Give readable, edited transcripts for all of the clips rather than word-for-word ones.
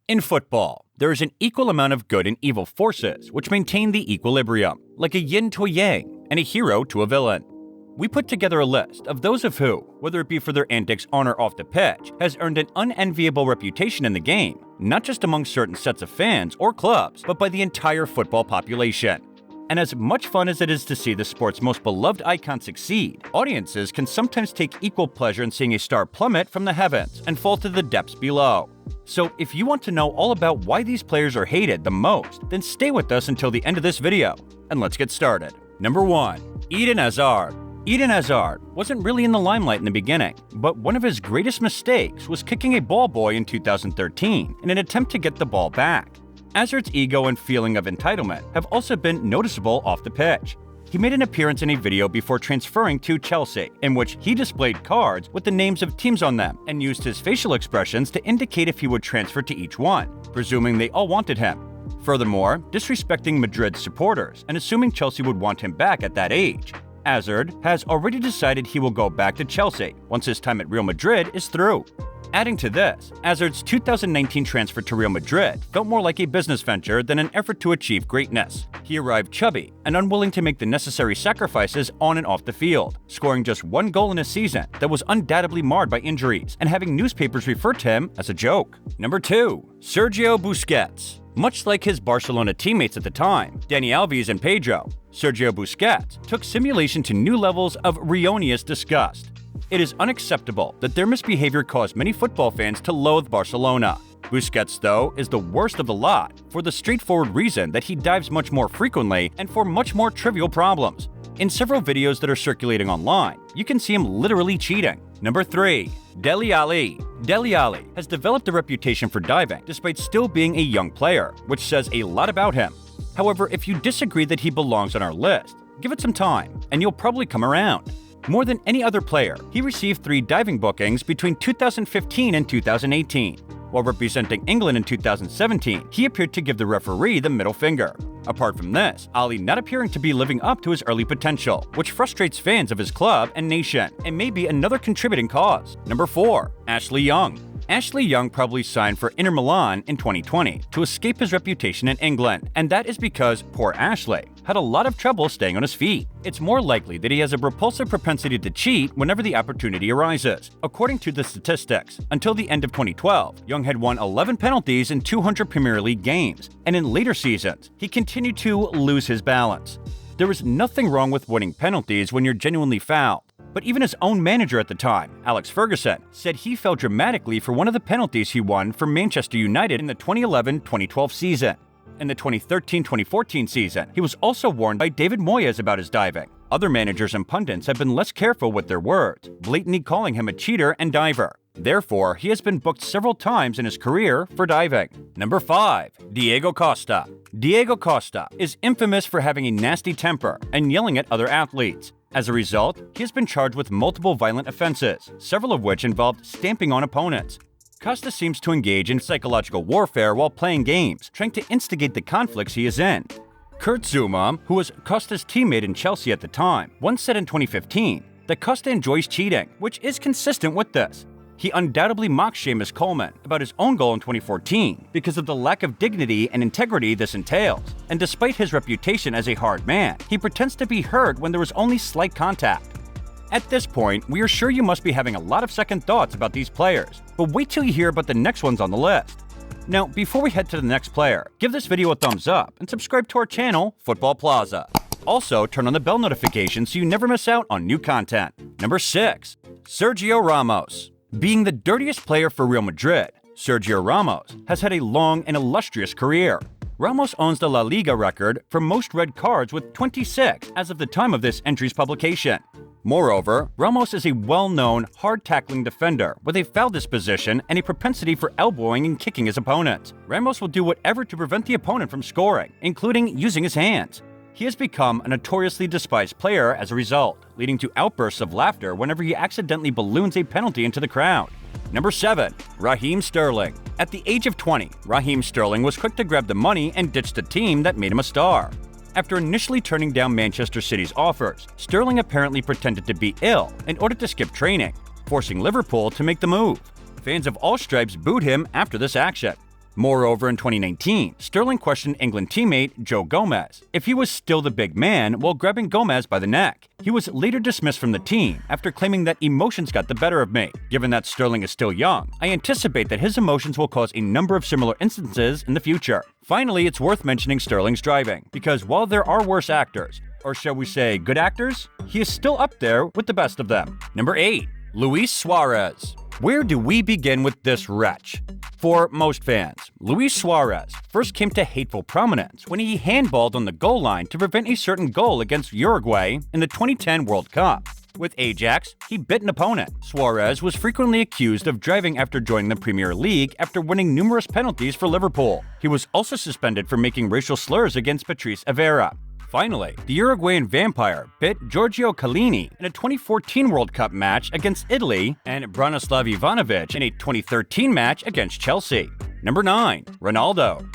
In football, there is an equal amount of good and evil forces which maintain the equilibrium, like a yin to a yang and a hero to a villain. We put together a list of those of who, whether it be for their antics on or off the pitch, has earned an unenviable reputation in the game, not just among certain sets of fans or clubs, but by the entire football population. And as much fun as it is to see the sport's most beloved icon succeed, audiences can sometimes take equal pleasure in seeing a star plummet from the heavens and fall to the depths below. So if you want to know all about why these players are hated the most, then stay with us until the end of this video, and let's get started. Number 1. Eden Hazard. Eden Hazard wasn't really in the limelight in the beginning, but one of his greatest mistakes was kicking a ball boy in 2013 in an attempt to get the ball back. Hazard's ego and feeling of entitlement have also been noticeable off the pitch. He made an appearance in a video before transferring to Chelsea, in which he displayed cards with the names of teams on them and used his facial expressions to indicate if he would transfer to each one, presuming they all wanted him. Furthermore, disrespecting Madrid's supporters and assuming Chelsea would want him back at that age. Hazard has already decided he will go back to Chelsea once his time at Real Madrid is through. Adding to this, Hazard's 2019 transfer to Real Madrid felt more like a business venture than an effort to achieve greatness. He arrived chubby and unwilling to make the necessary sacrifices on and off the field, scoring just one goal in a season that was undoubtedly marred by injuries and having newspapers refer to him as a joke. Number 2. Sergio Busquets. Much like his Barcelona teammates at the time, Dani Alves and Pedro, Sergio Busquets took simulation to new levels of erroneous disgust. It is unacceptable that their misbehavior caused many football fans to loathe Barcelona. Busquets, though, is the worst of the lot for the straightforward reason that he dives much more frequently and for much more trivial problems. In several videos that are circulating online, you can see him literally cheating. Number 3. Dele Alli. Dele Alli has developed a reputation for diving despite still being a young player, which says a lot about him. However, if you disagree that he belongs on our list, give it some time, and you'll probably come around. More than any other player, he received 3 diving bookings between 2015 and 2018. While representing England in 2017, he appeared to give the referee the middle finger. Apart from this, Ali not appearing to be living up to his early potential, which frustrates fans of his club and nation, and may be another contributing cause. Number 4. Ashley Young. Ashley Young probably signed for Inter Milan in 2020 to escape his reputation in England, and that is because poor Ashley had a lot of trouble staying on his feet. It's more likely that he has a repulsive propensity to cheat whenever the opportunity arises. According to the statistics, until the end of 2012, Young had won 11 penalties in 200 Premier League games, and in later seasons, he continued to lose his balance. There is nothing wrong with winning penalties when you're genuinely fouled. But even his own manager at the time, Alex Ferguson, said he fell dramatically for one of the penalties he won for Manchester United in the 2011-2012 season. In the 2013-2014 season, he was also warned by David Moyes about his diving. Other managers and pundits have been less careful with their words, blatantly calling him a cheater and diver. Therefore, he has been booked several times in his career for diving. Number 5. Diego Costa. Diego Costa is infamous for having a nasty temper and yelling at other athletes. As a result, he has been charged with multiple violent offenses, several of which involved stamping on opponents. Costa seems to engage in psychological warfare while playing games, trying to instigate the conflicts he is in. Kurt Zouma, who was Costa's teammate in Chelsea at the time, once said in 2015 that Costa enjoys cheating, which is consistent with this. He undoubtedly mocked Seamus Coleman about his own goal in 2014 because of the lack of dignity and integrity this entails. And despite his reputation as a hard man, he pretends to be hurt when there was only slight contact. At this point, we are sure you must be having a lot of second thoughts about these players, but wait till you hear about the next ones on the list. Now, before we head to the next player, give this video a thumbs up and subscribe to our channel, Football Plaza. Also, turn on the bell notification so you never miss out on new content. Number 6. Sergio Ramos. Being the dirtiest player for Real Madrid, Sergio Ramos has had a long and illustrious career. Ramos owns the La Liga record for most red cards with 26 as of the time of this entry's publication. Moreover, Ramos is a well-known, hard-tackling defender with a foul disposition and a propensity for elbowing and kicking his opponents. Ramos will do whatever to prevent the opponent from scoring, including using his hands. He has become a notoriously despised player as a result, leading to outbursts of laughter whenever he accidentally balloons a penalty into the crowd. Number 7. Raheem Sterling. At the age of 20, Raheem Sterling was quick to grab the money and ditch the team that made him a star. After initially turning down Manchester City's offers, Sterling apparently pretended to be ill in order to skip training, forcing Liverpool to make the move. Fans of all stripes booed him after this action. Moreover, in 2019, Sterling questioned England teammate Joe Gomez if he was still the big man while grabbing Gomez by the neck. He was later dismissed from the team after claiming that emotions got the better of me. Given that Sterling is still young, I anticipate that his emotions will cause a number of similar instances in the future. Finally, it's worth mentioning Sterling's driving, because while there are worse actors, or shall we say good actors, he is still up there with the best of them. Number 8. Luis Suarez. Where do we begin with this wretch? For most fans, Luis Suarez first came to hateful prominence when he handballed on the goal line to prevent a certain goal against Uruguay in the 2010 World Cup. With Ajax, he bit an opponent. Suarez was frequently accused of driving after joining the Premier League after winning numerous penalties for Liverpool. He was also suspended for making racial slurs against Patrice Evra. Finally, the Uruguayan vampire bit Giorgio Chiellini in a 2014 World Cup match against Italy and Branislav Ivanovic in a 2013 match against Chelsea. Number 9. Ronaldo.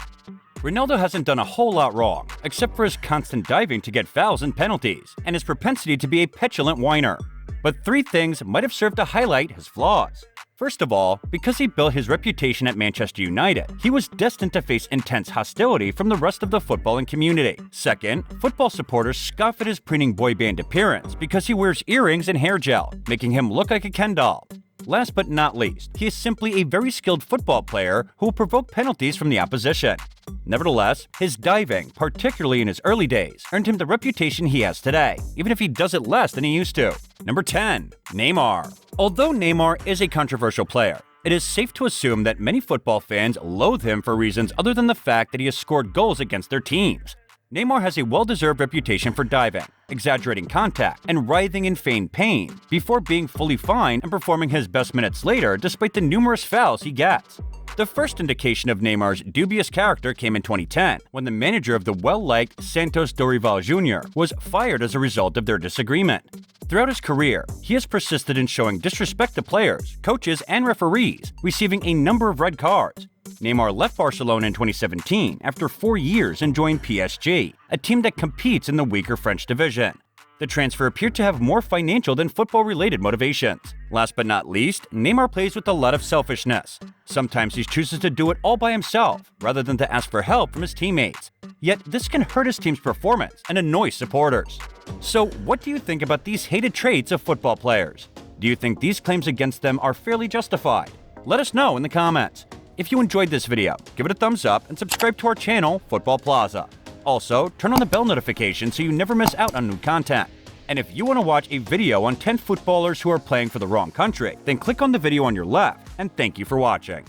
Ronaldo hasn't done a whole lot wrong, except for his constant diving to get fouls and penalties, and his propensity to be a petulant whiner. But 3 things might have served to highlight his flaws. First of all, because he built his reputation at Manchester United, he was destined to face intense hostility from the rest of the footballing community. Second, football supporters scoff at his preening boy band appearance because he wears earrings and hair gel, making him look like a Ken doll. Last but not least, he is simply a very skilled football player who will provoke penalties from the opposition. Nevertheless, his diving, particularly in his early days, earned him the reputation he has today, even if he does it less than he used to. Number 10. Neymar. Although Neymar is a controversial player, it is safe to assume that many football fans loathe him for reasons other than the fact that he has scored goals against their teams. Neymar has a well-deserved reputation for diving, exaggerating contact, and writhing in feigned pain before being fully fine and performing his best minutes later despite the numerous fouls he gets. The first indication of Neymar's dubious character came in 2010, when the manager of the well-liked Santos Dorival Jr. was fired as a result of their disagreement. Throughout his career, he has persisted in showing disrespect to players, coaches, and referees, receiving a number of red cards. Neymar left Barcelona in 2017 after 4 years and joined PSG, a team that competes in the weaker French division. The transfer appeared to have more financial than football-related motivations. Last but not least, Neymar plays with a lot of selfishness. Sometimes he chooses to do it all by himself, rather than to ask for help from his teammates. Yet this can hurt his team's performance and annoy supporters. So what do you think about these hated traits of football players? Do you think these claims against them are fairly justified? Let us know in the comments. If you enjoyed this video, give it a thumbs up and subscribe to our channel, Football Plaza. Also, turn on the bell notification so you never miss out on new content. And if you want to watch a video on 10 footballers who are playing for the wrong country, then click on the video on your left, and thank you for watching.